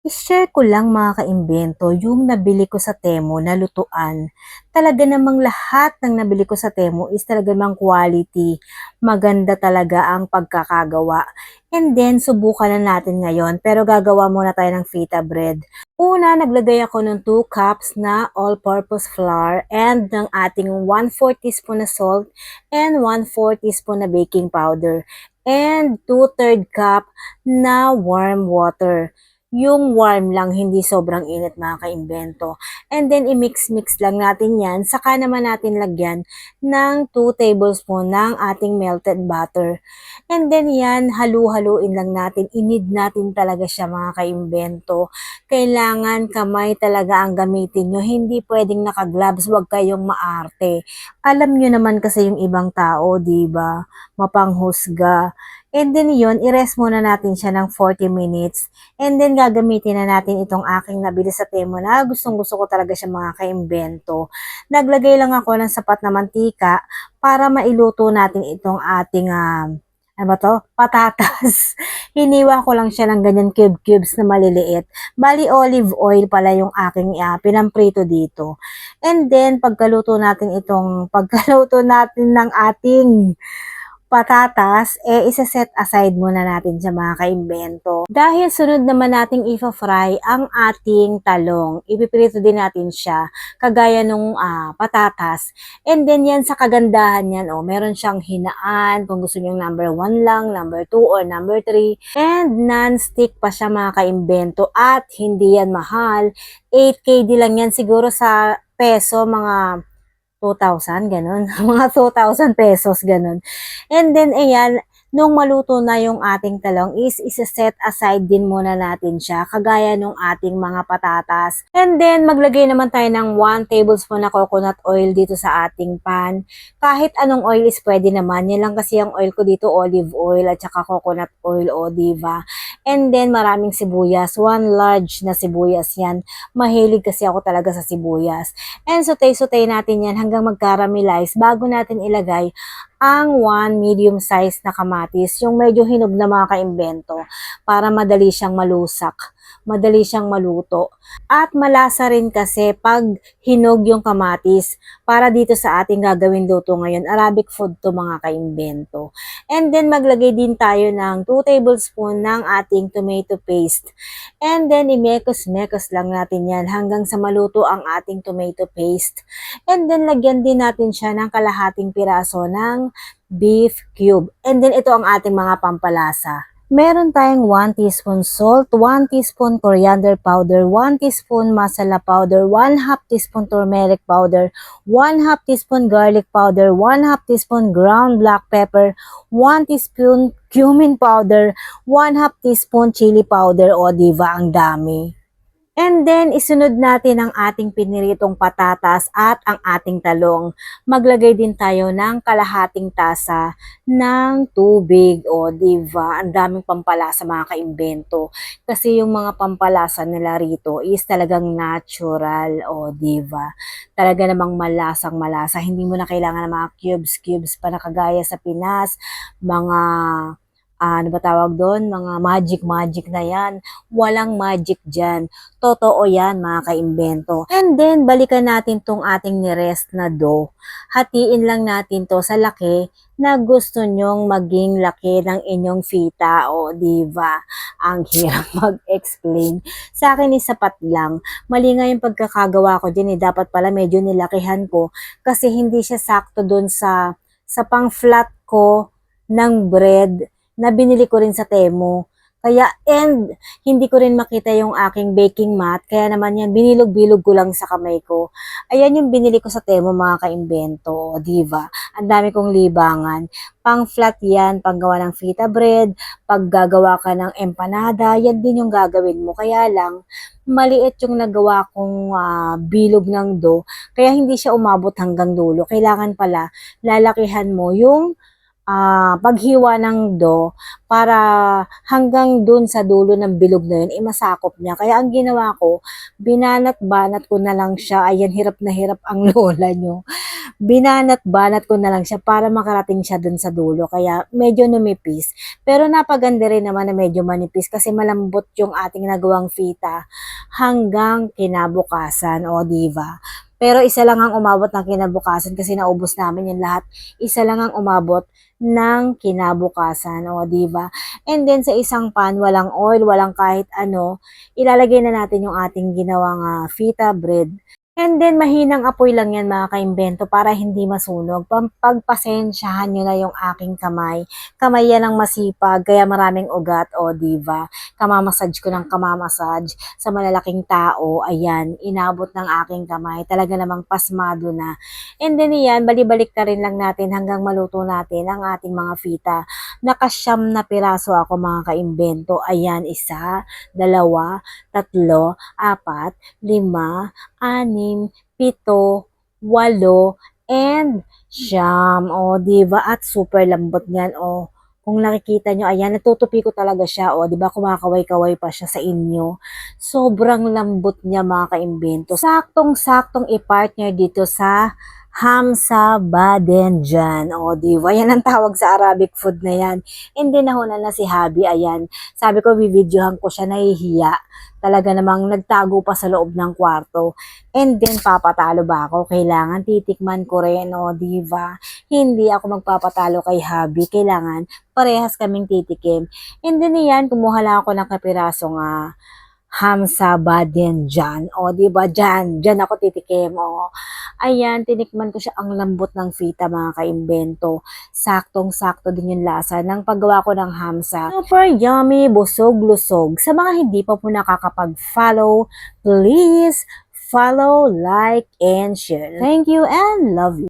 I-share ko lang mga kaimbento yung nabili ko sa Temu na lutuan. Talaga namang lahat ng nabili ko sa Temu is talaga namang quality. Maganda talaga ang pagkakagawa. And then, subukan na natin ngayon. Pero gagawa muna tayo ng feta bread. Una, naglagay ako ng 2 cups na all-purpose flour and ng ating 1/4 teaspoon na salt and 1/4 teaspoon na baking powder and 2/3 cup na warm water. Yung warm lang, hindi sobrang init mga kaimbento. And then, i-mix-mix lang natin yan. Saka naman natin lagyan ng 2 tablespoon ng ating melted butter. And then yan, halu-haluin lang natin. I-knead natin talaga siya mga kaimbento. Kailangan kamay talaga ang gamitin nyo. Hindi pwedeng naka-gloves, wag kayong maarte. Alam nyo naman kasi yung ibang tao, di ba? Mapanghusga. And then yun, i-rest muna natin siya ng 40 minutes. And then gagamitin na natin itong aking nabili sa Temu na gustong gusto ko talaga siya mga kaimbento. Naglagay lang ako ng sapat na mantika para mailuto natin itong ating ano ba to? Patatas. Hiniwa ko lang siya ng ganyan cubes na maliliit. Bali olive oil pala yung aking pinamprito dito. And then pagkaluto natin ng ating patatas, isa-set aside muna natin sa mga kaimbento. Dahil sunod naman nating ipa-fry ang ating talong. Ipiprito din natin siya, kagaya nung patatas. And then yan sa kagandahan yan, meron siyang hinaan, kung gusto nyo number 1 lang, number 2, or number 3. And non-stick pa siya mga kaimbento at hindi yan mahal. 8KD lang yan siguro sa peso, mga 2,000, ganun. Mga 2,000 pesos, ganun. And then, ayan, nung maluto na yung ating talong is isa-set aside din muna natin siya, kagaya nung ating mga patatas. And then, maglagay naman tayo ng 1 tablespoon na coconut oil dito sa ating pan. Kahit anong oil is pwede naman. Yan lang kasi yung oil ko dito, olive oil at saka coconut oil o diva. And then, maraming sibuyas. 1 large na sibuyas yan. Mahilig kasi ako talaga sa sibuyas. And saute-saute natin yan hanggang mag-caramelize bago natin ilagay ang 1 medium size na kamatis, yung medyo hinog na mga kaimbento, para madali siyang malusak, madali siyang maluto. At malasa rin kasi pag hinog yung kamatis, para dito sa ating gagawin luto ngayon, Arabic food to mga kaimbento. And then maglagay din tayo ng 2 tablespoon ng ating tomato paste. And then imekos-mekos lang natin yan hanggang sa maluto ang ating tomato paste. And then lagyan din natin siya ng kalahating piraso ng beef cube. And then ito ang ating mga pampalasa. Meron tayong 1 teaspoon salt, 1 teaspoon coriander powder, 1 teaspoon masala powder, 1/2 teaspoon turmeric powder, 1/2 teaspoon garlic powder, 1/2 teaspoon ground black pepper, 1 teaspoon cumin powder, 1/2 teaspoon chili powder. O diba, ang dami. And then, isunod natin ang ating piniritong patatas at ang ating talong. Maglagay din tayo ng kalahating tasa ng tubig. O, diba? Ang daming pampalasa mga kaimbento. Kasi yung mga pampalasa nila rito is talagang natural. O, diba? Talaga namang malasang malasa. Hindi mo na kailangan ng mga cubes pa na kagaya sa Pinas. Mga ano ba tawag doon? Mga magic na yan. Walang magic dyan. Totoo yan mga kaimbento. And then, balikan natin tong ating nirest na dough. Hatiin lang natin to sa laki na gusto nyong maging laki ng inyong fita. O, diva? Ang hirap mag-explain. Sa akin is sapat lang. Mali nga yung pagkakagawa ko din. Dapat pala medyo nilakihan ko kasi hindi siya sakto doon sa pang-flat ko ng bread na binili ko rin sa Temu. Kaya, and hindi ko rin makita yung aking baking mat. Kaya naman yan, binilog-bilog ko lang sa kamay ko. Ayan yung binili ko sa Temu mga kaimbento. Diva. Ang dami kong libangan. Pang flat yan, panggawa ng fita bread, pag gagawa ka ng empanada, yan din yung gagawin mo. Kaya lang, maliit yung nagawa kong bilog ng dough. Kaya hindi siya umabot hanggang dulo. Kailangan pala, lalakihan mo yung paghiwa ng dough para hanggang dun sa dulo ng bilog na yun, masakop niya. Kaya ang ginawa ko, binanat-banat ko na lang siya. Ayan, hirap na hirap ang lola nyo. Binanat-banat ko na lang siya para makarating siya dun sa dulo. Kaya medyo numipis. Pero napaganda rin naman na medyo manipis kasi malambot yung ating nagawang fita hanggang kinabukasan. O, diva? Pero isa lang ang umabot ng kinabukasan kasi naubos namin yung lahat. Isa lang ang umabot ng kinabukasan. O, diva? And then sa isang pan, walang oil, walang kahit ano, ilalagay na natin yung ating ginawang fita bread. And then, mahinang apoy lang yan mga kaimbento para hindi masunog. Pagpasensyahan nyo na yung aking kamay. Kamay yan ang masipag, kaya maraming ugat, o diva. Kamamassage ko ng kamamassage sa malalaking tao. Ayan, inabot ng aking kamay. Talaga namang pasmado na. And then yan, balibalik na rin lang natin hanggang maluto natin ang ating mga fita. Nakasyam na piraso ako mga kaimbento. Ayan, 1, 2, 3, 4, 5, 6, 7, 8, and 9. O, diba? At super lambot niyan. O, kung nakikita nyo, ayan, natutupi ko talaga siya. O, diba? Kumakaway-kaway pa siya sa inyo. Sobrang lambot niya mga kaimbento. Saktong-saktong i-partner dito sa Hamsa Badenjan. O, diba? Yan ang tawag sa Arabic food na yan. And then, nahunan na si Habi. Ayan. Sabi ko, bibidyohan ko siya, nahihiya. Talaga namang nagtago pa sa loob ng kwarto. And then, papatalo ba ako? Kailangan titikman ko rin, o, diva? Hindi ako magpapatalo kay Habi. Kailangan parehas kaming titikim. And then, yan, kumuha lang ako ng kapirasong Hamsa Badenjan. O, diba? Diyan ako titikim. O, ayan, tinikman ko siya. Ang lambot ng fita, mga kaimbento. Saktong-sakto din yung lasa ng paggawa ko ng hamsa. Super yummy, busog-lusog. Sa mga hindi pa po nakakapag-follow, please follow, like, and share. Thank you and love you.